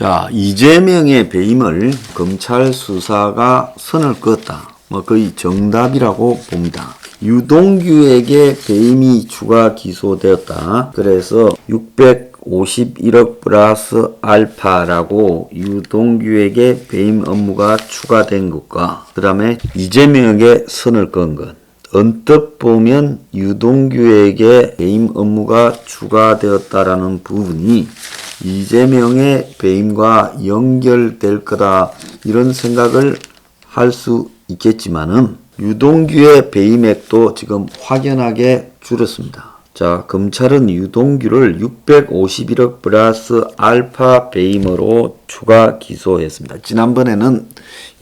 자, 이재명의 배임을 검찰 수사가 선을 그었다. 거의 정답이라고 봅니다. 유동규에게 배임이 추가 기소되었다. 그래서 651억 플러스 알파라고 유동규에게 배임 업무가 추가된 것과 그 다음에 이재명에게 선을 그은 것. 언뜻 보면 유동규에게 배임 업무가 추가되었다라는 부분이 이재명의 배임과 연결될 거다 이런 생각을 할 수 있겠지만은 유동규의 배임액도 지금 확연하게 줄었습니다. 자, 검찰은 유동규를 651억 플러스 알파 배임으로 추가 기소했습니다. 지난번에는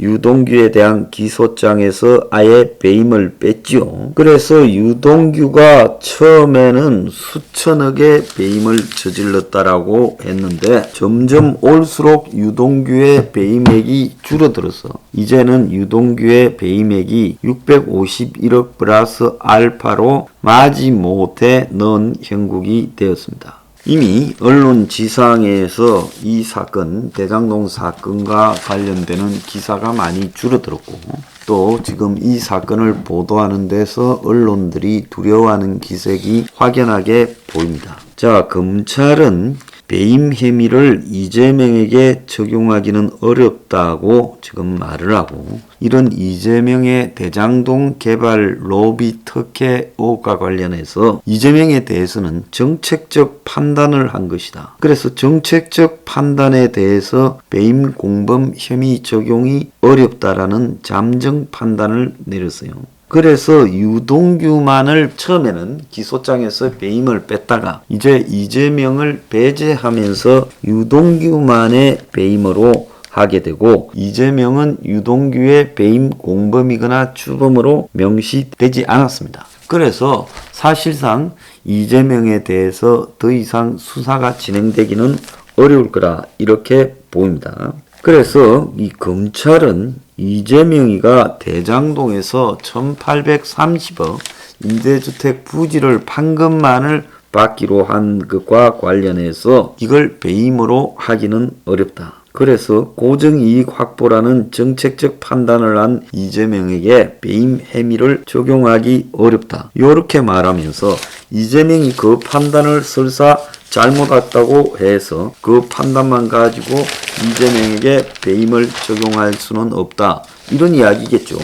유동규에 대한 기소장에서 아예 배임을 뺐지요. 그래서 유동규가 처음에는 수천억의 배임을 저질렀다라고 했는데 점점 올수록 유동규의 배임액이 줄어들어서 이제는 유동규의 배임액이 651억 플러스 알파로 마지못해 넣은 형국이 되었습니다. 이미 언론지상에서 이 사건, 대장동 사건과 관련되는 기사가 많이 줄어들었고 또 지금 이 사건을 보도하는 데서 언론들이 두려워하는 기색이 확연하게 보입니다. 자, 검찰은 배임 혐의를 이재명에게 적용하기는 어렵다고 지금 말을 하고 이런 이재명의 대장동 개발 로비 특혜 의혹과 관련해서 이재명에 대해서는 정책적 판단을 한 것이다. 그래서 정책적 판단에 대해서 배임 공범 혐의 적용이 어렵다라는 잠정 판단을 내렸어요. 그래서 유동규만을 처음에는 기소장에서 배임을 뺐다가 이제 이재명을 배제하면서 유동규만의 배임으로 하게 되고 이재명은 유동규의 배임 공범이거나 주범으로 명시되지 않았습니다. 그래서 사실상 이재명에 대해서 더 이상 수사가 진행되기는 어려울 거라 이렇게 보입니다. 그래서 이 검찰은 이재명이가 대장동에서 1830억 임대주택 부지를 판 것만을 받기로 한 것과 관련해서 이걸 배임으로 하기는 어렵다. 그래서 고정이익 확보라는 정책적 판단을 한 이재명에게 배임 혐의를 적용하기 어렵다. 이렇게 말하면서 이재명이 그 판단을 설사 잘못했다고 해서 그 판단만 가지고 이재명에게 배임을 적용할 수는 없다. 이런 이야기겠죠.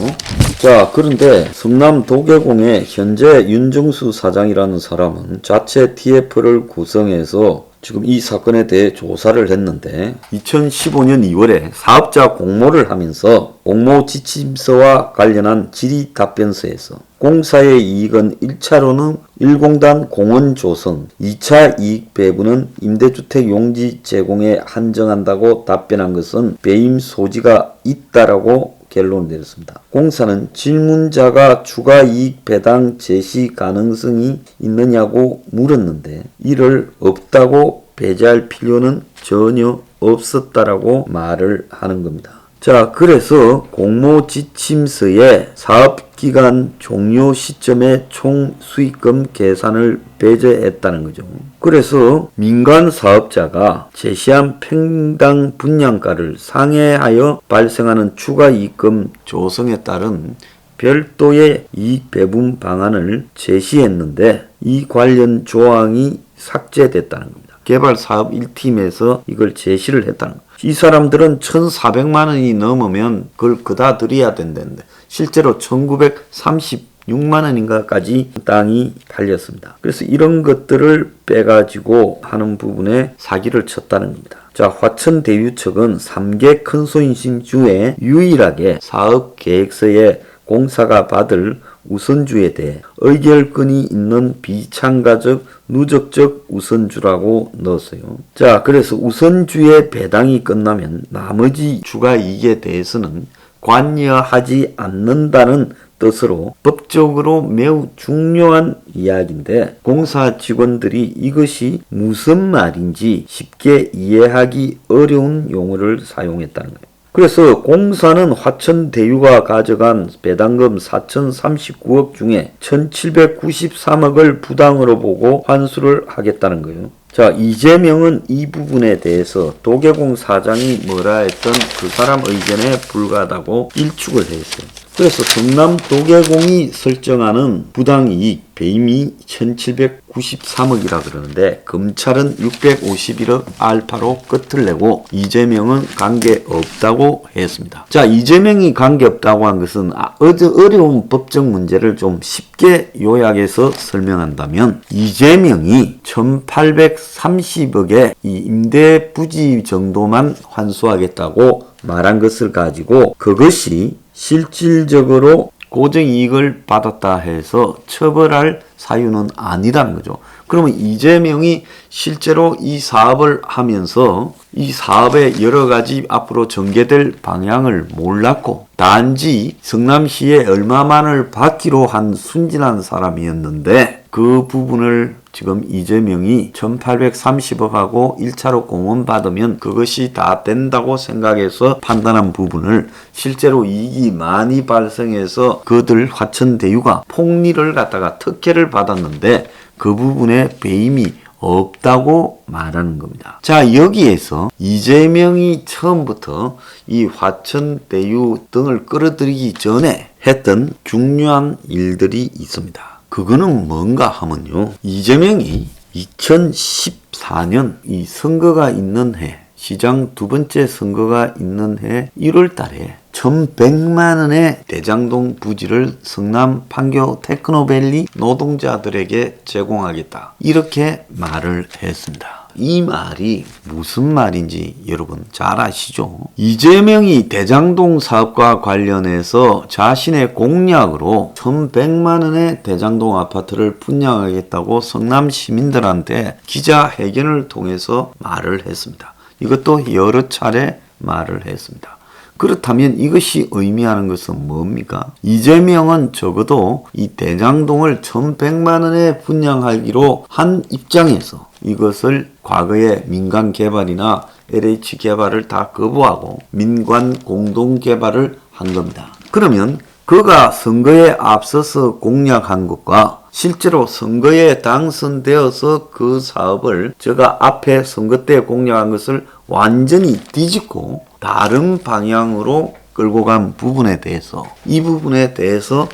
자, 그런데 성남 도계공의 현재 윤정수 사장이라는 사람은 자체 TF를 구성해서 지금 이 사건에 대해 조사를 했는데 2015년 2월에 사업자 공모를 하면서 공모 지침서와 관련한 질의 답변서에서 공사의 이익은 1차로는 1공단 공원 조성, 2차 이익 배분은 임대주택 용지 제공에 한정한다고 답변한 것은 배임 소지가 있다라고 결론을 내렸습니다. 공사는 질문자가 추가 이익 배당 제시 가능성이 있느냐고 물었는데 이를 없다고 배제할 필요는 전혀 없었다라고 말을 하는 겁니다. 자, 그래서 공모 지침서에 사업기간 종료 시점에 총 수익금 계산을 배제했다는 거죠. 그래서 민간 사업자가 제시한 평당 분양가를 상회하여 발생하는 추가 이익금 조성에 따른 별도의 이익 배분 방안을 제시했는데 이 관련 조항이 삭제됐다는 겁니다. 개발사업 1팀에서 이걸 제시를 했다는 거예요. 이 사람들은 1,400만 원이 넘으면 그걸 그다 드려야 된다는데 실제로 1,936만 원인가까지 땅이 팔렸습니다. 그래서 이런 것들을 빼가지고 하는 부분에 사기를 쳤다는 겁니다. 자, 화천대유측은 3개 컨소시엄 중에 유일하게 사업계획서에 공사가 받을 우선주에 대해 의결권이 있는 비참가적 누적적 우선주라고 넣었어요. 자, 그래서 우선주의 배당이 끝나면 나머지 추가 이익에 대해서는 관여하지 않는다는 뜻으로 법적으로 매우 중요한 이야기인데 공사 직원들이 이것이 무슨 말인지 쉽게 이해하기 어려운 용어를 사용했다는 거예요. 그래서 공사는 화천대유가 가져간 배당금 4,039억 중에 1,793억을 부당으로 보고 환수를 하겠다는 거예요. 자, 이재명은 이 부분에 대해서 도계공 사장이 뭐라 했던 그 사람 의견에 불과하다고 일축을 했어요. 그래서 성남 도계공이 설정하는 부당이익 배임이 1,793억이라 그러는데 검찰은 651억 알파로 끝을 내고 이재명은 관계없다고 했습니다. 자, 이재명이 관계없다고 한 것은 어려운 법적 문제를 좀 쉽게 요약해서 설명한다면 이재명이 1,830억의 이 임대 부지 정도만 환수하겠다고 말한 것을 가지고 그것이 실질적으로 고정이익을 받았다 해서 처벌할 사유는 아니라는 거죠. 그러면 이재명이 실제로 이 사업을 하면서 이 사업의 여러 가지 앞으로 전개될 방향을 몰랐고 단지 성남시에 얼마만을 받기로 한 순진한 사람이었는데 그 부분을 지금 이재명이 1,830억하고 1차로 공원 받으면 그것이 다 된다고 생각해서 판단한 부분을 실제로 이익이 많이 발생해서 그들 화천대유가 폭리를 갖다가 특혜를 받았는데 그 부분에 배임이 없다고 말하는 겁니다. 자, 여기에서 이재명이 처음부터 이 화천대유 등을 끌어들이기 전에 했던 중요한 일들이 있습니다. 그거는 뭔가 하면요. 이재명이 2014년 이 선거가 있는 해, 시장 두 번째 선거가 있는 해 1월 달에 1,100만 원의 대장동 부지를 성남 판교 테크노밸리 노동자들에게 제공하겠다. 이렇게 말을 했습니다. 이 말이 무슨 말인지 여러분 잘 아시죠? 이재명이 대장동 사업과 관련해서 자신의 공약으로 1,100만 원의 대장동 아파트를 분양하겠다고 성남 시민들한테 기자회견을 통해서 말을 했습니다. 이것도 여러 차례 말을 했습니다. 그렇다면 이것이 의미하는 것은 뭡니까? 이재명은 적어도 이 대장동을 1,100만 원에 분양하기로 한 입장에서 이것을 과거에 민간 개발이나 LH 개발을 다 거부하고 민관 공동 개발을 한 겁니다. 그러면 그가 선거에 앞서서 공약한 것과 실제로 선거에 당선되어서 그 사업을 제가 앞에 선거 때 공약한 것을 완전히 뒤집고 다른 방향으로 끌고 간 부분에 대해서 이 부분에 대해서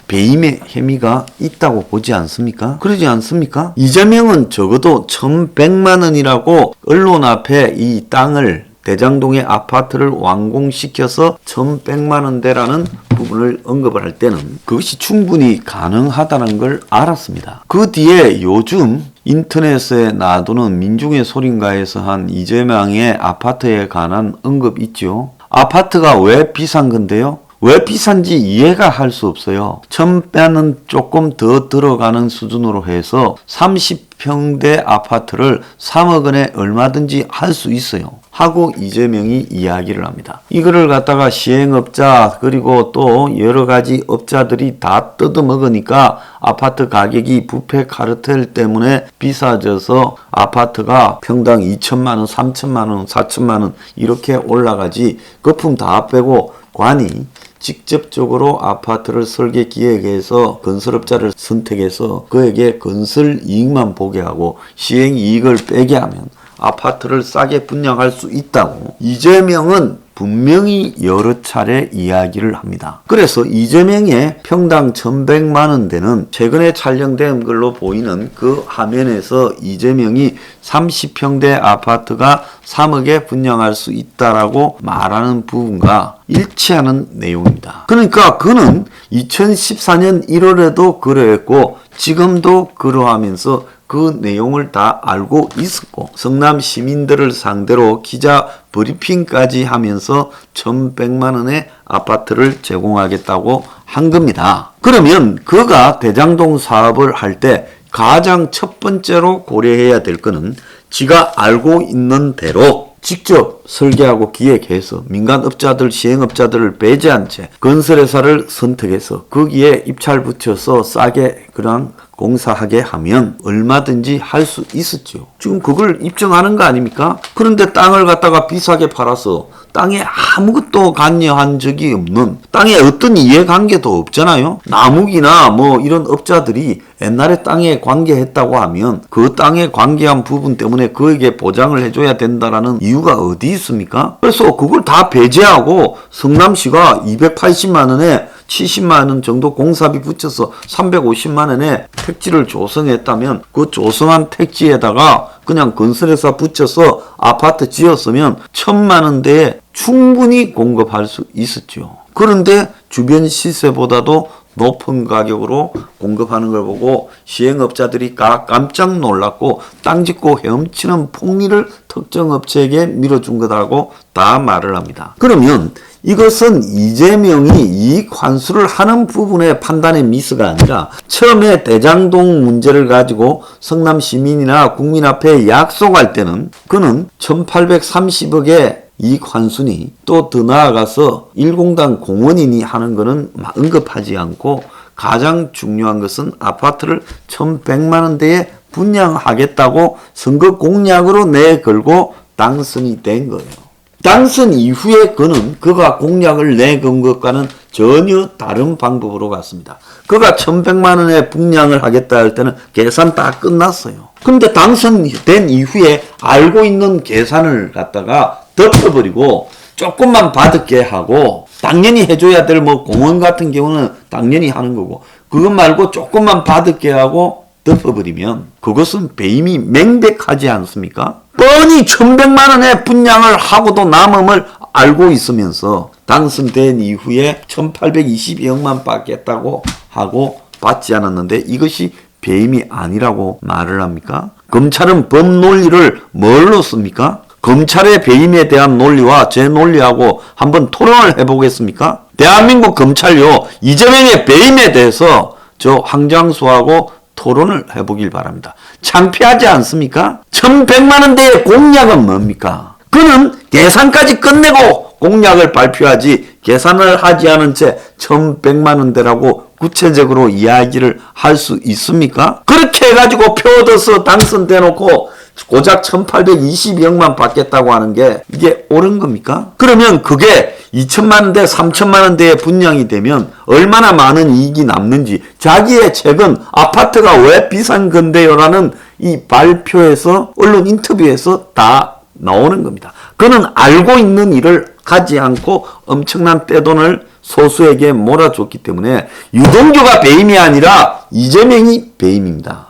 배임의 혐의가 있다고 보지 않습니까? 그러지 않습니까? 이재명은 적어도 1,100만 원이라고 언론 앞에 이 땅을 대장동의 아파트를 완공시켜서 1,100만 원대라는 부분을 언급을 할 때는 그것이 충분히 가능하다는 걸 알았습니다. 그 뒤에 요즘 인터넷에 놔두는 민중의 소린가에서 한 이재명의 아파트에 관한 언급 있죠. 아파트가 왜 비싼 건데요? 왜 비싼지 이해가 할 수 없어요. 1,000배는 조금 더 들어가는 수준으로 해서 30평대 아파트를 3억 원에 얼마든지 할 수 있어요. 하고 이재명이 이야기를 합니다. 이거를 갖다가 시행업자 그리고 또 여러 가지 업자들이 다 뜯어먹으니까 아파트 가격이 부패 카르텔 때문에 비싸져서 아파트가 평당 2천만 원, 3천만 원, 4천만 원 이렇게 올라가지 거품 다 빼고 관이 직접적으로 아파트를 설계 기획해서 건설업자를 선택해서 그에게 건설 이익만 보게 하고 시행 이익을 빼게 하면 아파트를 싸게 분양할 수 있다고 이재명은 분명히 여러 차례 이야기를 합니다. 그래서 이재명의 평당 1,100만 원대는 최근에 촬영된 걸로 보이는 그 화면에서 이재명이 30평대 아파트가 3억에 분양할 수 있다라고 말하는 부분과 일치하는 내용입니다. 그러니까 그는 2014년 1월에도 그러했고 지금도 그러하면서 그 내용을 다 알고 있었고 성남 시민들을 상대로 기자 브리핑까지 하면서 1,100만 원의 아파트를 제공하겠다고 한 겁니다. 그러면 그가 대장동 사업을 할 때 가장 첫 번째로 고려해야 될 거는 지가 알고 있는 대로 직접 설계하고 기획해서 민간업자들, 시행업자들을 배제한 채 건설회사를 선택해서 거기에 입찰 붙여서 싸게 그냥 공사하게 하면 얼마든지 할 수 있었죠. 지금 그걸 입증하는 거 아닙니까? 그런데 땅을 갖다가 비싸게 팔아서 땅에 아무것도 관여한 적이 없는, 땅에 어떤 이해관계도 없잖아요. 남욱이나 뭐 이런 업자들이 옛날에 땅에 관계했다고 하면 그 땅에 관계한 부분 때문에 그에게 보장을 해줘야 된다라는 이유가 어디 있습니까? 그래서 그걸 다 배제하고 성남시가 280만 원에 70만 원 정도 공사비 붙여서 350만 원에 택지를 조성했다면 그 조성한 택지에다가 그냥 건설회사 붙여서 아파트 지었으면 1,000만 원대에 충분히 공급할 수 있었죠. 그런데 주변 시세보다도 높은 가격으로 공급하는 걸 보고 시행업자들이 깜짝 놀랐고 땅 짓고 헤엄치는 폭리를 특정 업체에게 밀어준 거다라고 다 말을 합니다. 그러면 이것은 이재명이 이익 환수를 하는 부분의 판단의 미스가 아니라 처음에 대장동 문제를 가지고 성남 시민이나 국민 앞에 약속할 때는 그는 1830억의 이익 환수니 또 더 나아가서 일공단 공원이니 하는 것은 언급하지 않고 가장 중요한 것은 아파트를 1,100만 원대에 분양하겠다고 선거 공약으로 내걸고 당선이 된 거예요. 당선 이후에 그가 공약을 내건 것과는 전혀 다른 방법으로 갔습니다. 그가 1,100만 원에 분양을 하겠다 할 때는 계산 다 끝났어요. 근데 당선된 이후에 알고 있는 계산을 갖다가 덮어버리고 조금만 받을게 하고, 당연히 해줘야 될 뭐 공원 같은 경우는 당연히 하는 거고, 그것 말고 조금만 받을게 하고 덮어버리면 그것은 배임이 명백하지 않습니까? 뻔히 1,100만 원에 분양을 하고도 남음을 알고 있으면서 당선된 이후에 1,822억만 받겠다고 하고 받지 않았는데 이것이 배임이 아니라고 말을 합니까? 검찰은 법 논리를 뭘로 씁니까? 검찰의 배임에 대한 논리와 제 논리하고 한번 토론을 해보겠습니까? 대한민국 검찰요, 이재명의 배임에 대해서 저 황장수하고 토론을 해보길 바랍니다. 창피하지 않습니까? 1,100만 원대의 공약은 뭡니까? 그는 계산까지 끝내고 공약을 발표하지 계산을 하지 않은 채 1,100만 원대라고 구체적으로 이야기를 할 수 있습니까? 그렇게 해가지고 표 얻어서 당선돼 놓고 고작 1,822억만 받겠다고 하는 게 이게 옳은 겁니까? 그러면 그게 2,000만 원대, 3,000만 원대의 분양이 되면 얼마나 많은 이익이 남는지 자기의 책은 아파트가 왜 비싼 건데요라는 이 발표에서 언론 인터뷰에서 다 나오는 겁니다. 그는 알고 있는 일을 하지 않고 엄청난 떼돈을 소수에게 몰아줬기 때문에 유동규가 배임이 아니라 이재명이 배임입니다.